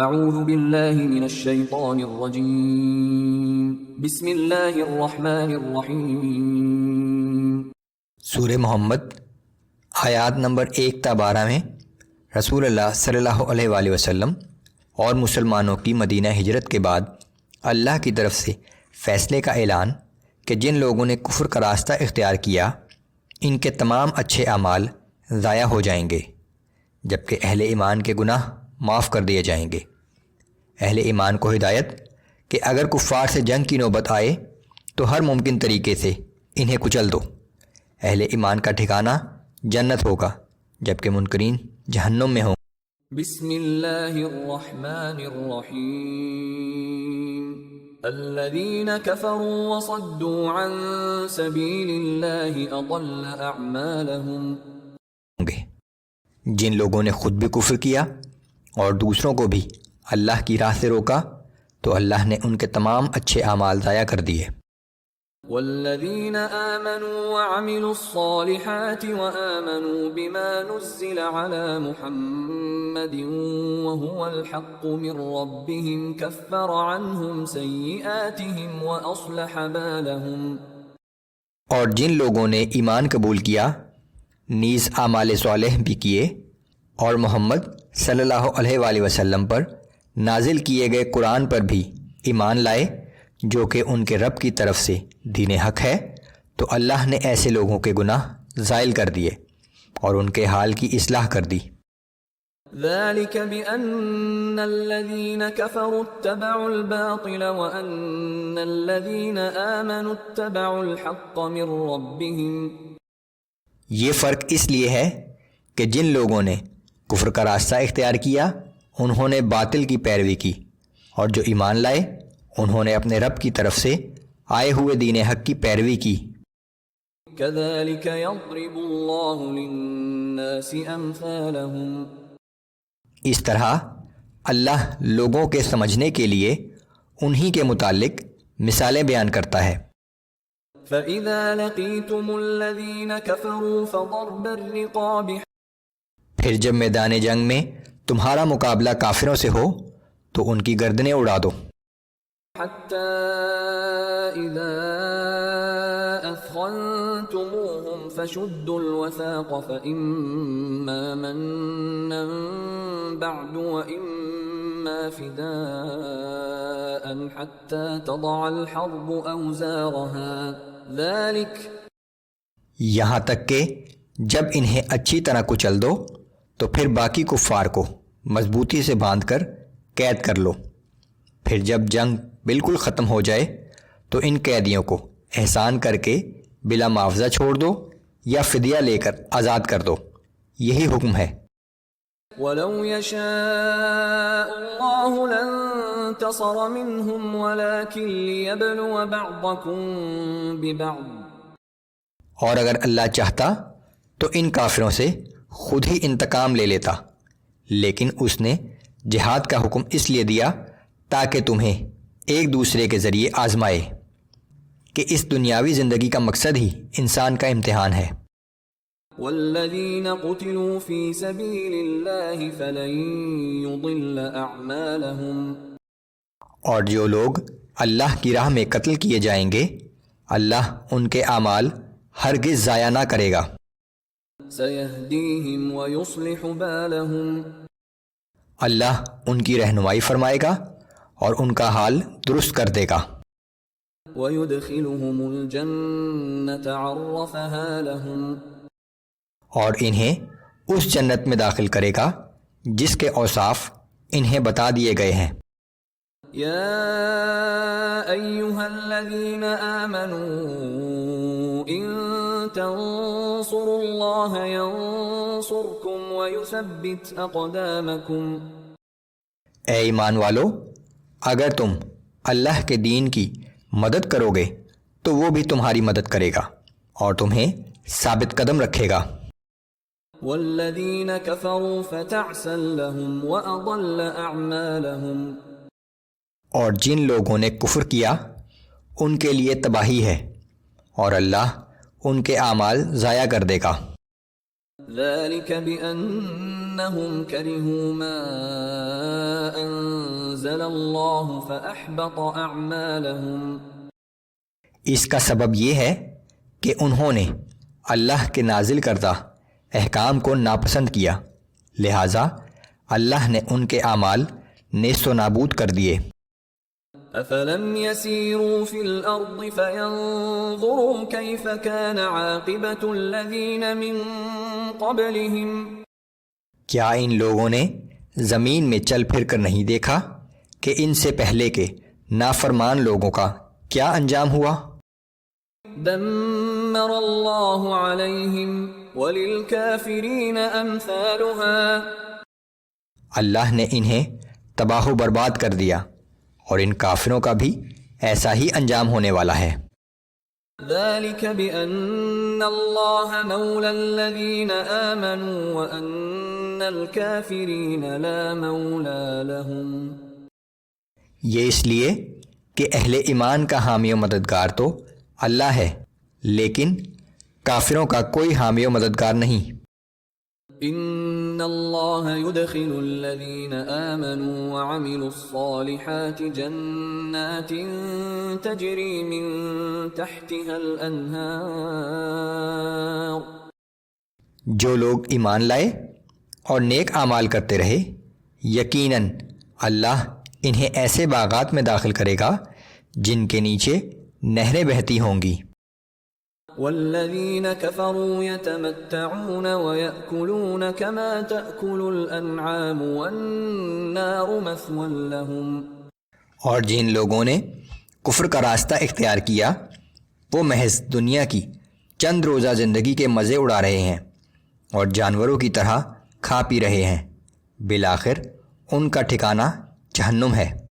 اعوذ باللہ من الشیطان الرجیم بسم اللہ الرحمن الرحیم۔ سورہ محمد آیات نمبر 1 تا 12 میں رسول اللہ صلی اللہ علیہ وآلہ وسلم اور مسلمانوں کی مدینہ ہجرت کے بعد اللہ کی طرف سے فیصلے کا اعلان کہ جن لوگوں نے کفر کا راستہ اختیار کیا ان کے تمام اچھے اعمال ضائع ہو جائیں گے، جبکہ اہل ایمان کے گناہ معاف کر دیے جائیں گے۔ اہل ایمان کو ہدایت کہ اگر کفار سے جنگ کی نوبت آئے تو ہر ممکن طریقے سے انہیں کچل دو۔ اہل ایمان کا ٹھکانہ جنت ہوگا، جبکہ منکرین جہنم میں ہوں۔ بسم اللہ الرحمن الرحیم۔ الذین کفروا وصدوا عن سبیل اللہ اضل اعمالہم۔ جن لوگوں نے خود بھی کفر کیا اور دوسروں کو بھی اللہ کی راہ سے روکا تو اللہ نے ان کے تمام اچھے اعمال ضائع کر دیے۔ والذین آمنوا وعملوا الصالحات وآمنوا بما نزل على محمد وهو الحق من ربهم كفر عنهم سیئاتهم وأصلح بالهم۔ اور جن لوگوں نے ایمان قبول کیا نیز اعمال صالح بھی کیے اور محمد صلی اللہ علیہ وآلہ وسلم پر نازل کیے گئے قرآن پر بھی ایمان لائے جو کہ ان کے رب کی طرف سے دین حق ہے، تو اللہ نے ایسے لوگوں کے گناہ زائل کر دیے اور ان کے حال کی اصلاح کر دی۔ ذلك بأن الذين كفروا اتبعوا الباطل وأن الذين آمنوا اتبعوا الحق من ربهم۔ یہ فرق اس لیے ہے کہ جن لوگوں نے کفر کا راستہ اختیار کیا انہوں نے باطل کی پیروی کی، اور جو ایمان لائے انہوں نے اپنے رب کی طرف سے آئے ہوئے دین حق کی پیروی کی۔ كذلك يضرب الله للناس أمثالهم۔ اس طرح اللہ لوگوں کے سمجھنے کے لیے انہی کے متعلق مثالیں بیان کرتا ہے۔ فَإِذَا لَقِيتُمُ الَّذِينَ كَفَرُوا فَضَرْبَ الرِّقَابِ۔ پھر جب میدان جنگ میں تمہارا مقابلہ کافروں سے ہو تو ان کی گردنیں اڑا دو۔ حَتَّى إِذَا أَثْخَنْتُمُوهُمْ فَشُدُّوا الْوَثَاقَ فَإِمَّا مَنًّا بَعْدُ وَإِمَّا فِدَاءً حَتَّى تَضَعَ الْحَرْبُ أَوْزَارَهَا ذَلِكَ۔ یہاں تک کہ جب انہیں اچھی طرح کچل دو تو پھر باقی کفار کو مضبوطی سے باندھ کر قید کر لو۔ پھر جب جنگ بالکل ختم ہو جائے تو ان قیدیوں کو احسان کر کے بلا معاوضہ چھوڑ دو یا فدیہ لے کر آزاد کر دو، یہی حکم ہے۔ وَلَوْ يَشَاءُ اللَّهُ لَانتَصَرَ مِنْهُمْ وَلَكِنْ لِيَبْلُوَ بَعْضَكُمْ بِبَعْضٍ۔ اور اگر اللہ چاہتا تو ان کافروں سے خود ہی انتقام لے لیتا، لیکن اس نے جہاد کا حکم اس لیے دیا تاکہ تمہیں ایک دوسرے کے ذریعے آزمائے، کہ اس دنیاوی زندگی کا مقصد ہی انسان کا امتحان ہے۔ وَالَّذِينَ قُتِلُوا فِي سَبِيلِ اللَّهِ فَلَن يُضِلَّ أَعْمَالَهُمْ۔ اور جو لوگ اللہ کی راہ میں قتل کیے جائیں گے اللہ ان کے اعمال ہرگز ضائع نہ کرے گا۔ سَيَهْدِيهِمْ وَيُصْلِحُ بَالَهُمْ۔ اللہ ان کی رہنمائی فرمائے گا اور ان کا حال درست کر دے گا۔ وَيُدْخِلُهُمُ الْجَنَّةَ عَرَّفَهَا لَهُمْ۔ اور انہیں اس جنت میں داخل کرے گا جس کے اوصاف انہیں بتا دیے گئے ہیں۔ يَا أَيُّهَا الَّذِينَ آمَنُوا إِن تَنصُرُوا اللَّهَ يَنصُرْكُمْ وَيُثَبِّتْ أَقْدَامَكُمْ۔ اے ایمان والو، اگر تم اللہ کے دین کی مدد کرو گے تو وہ بھی تمہاری مدد کرے گا اور تمہیں ثابت قدم رکھے گا۔ وَالَّذِينَ كَفَرُوا فَتَعْسًا لَهُمْ وَأَضَلَّ أَعْمَالَهُمْ۔ اور جن لوگوں نے کفر کیا ان کے لیے تباہی ہے اور اللہ ان کے اعمال ضائع کر دے گا۔ ذلك بأنهم كرهوا ما أنزل الله فأحبط أعمالهم. اس کا سبب یہ ہے کہ انہوں نے اللہ کے نازل کردہ احکام کو ناپسند کیا، لہٰذا اللہ نے ان کے اعمال نیست و نابود کر دیے۔ أفلم يسيروا في الأرض فينظروا كيف كان عاقبة الذين من قبلهم؟ کیا ان لوگوں نے زمین میں چل پھر کر نہیں دیکھا کہ ان سے پہلے کے نافرمان لوگوں کا کیا انجام ہوا؟ دمر الله عليهم وللكافرين أمثالها. اللہ نے انہیں تباہ و برباد کر دیا اور ان کافروں کا بھی ایسا ہی انجام ہونے والا ہے۔ ذلك بأن الله مولى الذين آمنوا وأن الكافرين لا مولى لهم. یہ اس لیے کہ اہل ایمان کا حامی و مددگار تو اللہ ہے، لیکن کافروں کا کوئی حامی و مددگار نہیں۔ ان اللہ يدخل الذین آمنوا وعملوا الصالحات جنات تجری من تحتها الانہار. جو لوگ ایمان لائے اور نیک اعمال کرتے رہے، یقیناً اللہ انہیں ایسے باغات میں داخل کرے گا جن کے نیچے نہریں بہتی ہوں گی۔ والذین کفروا یتمتعون ویأکلون کما تأکل الانعام والنار مثوی لهم. اور جن لوگوں نے کفر کا راستہ اختیار کیا وہ محض دنیا کی چند روزہ زندگی کے مزے اڑا رہے ہیں اور جانوروں کی طرح کھا پی رہے ہیں، بالآخر ان کا ٹھکانہ جہنم ہے۔